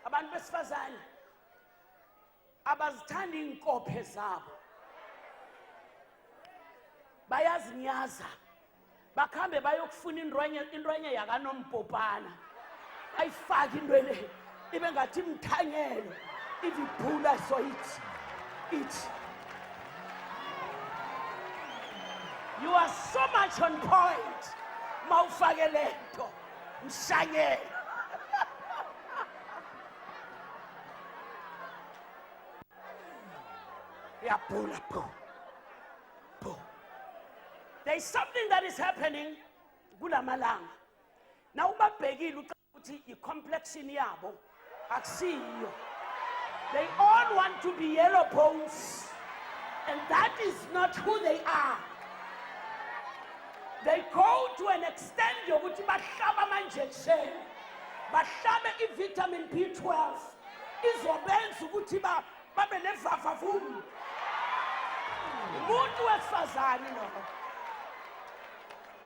abantu besifazane abazithanda inkophe zabo bayazinyaza bakhambe bayokufuna indrwenye yakanompopana ayifaki into le ibe ngathi imthanyelo iviphula so it you are so much on point mawufake lento mshanyelo yaphula pho. There is something that is happening kulamalanga. Now ubabhekile ukuthi i-complexion yabo akusiyo. They all want to be yellow bones, and that is not who they are. They go to an extent yokuthi bahlaba ama-injection, bahlabe i-vitamin B12 izobenza ukuthi babe nevavavum. Umuntu wesifazane lo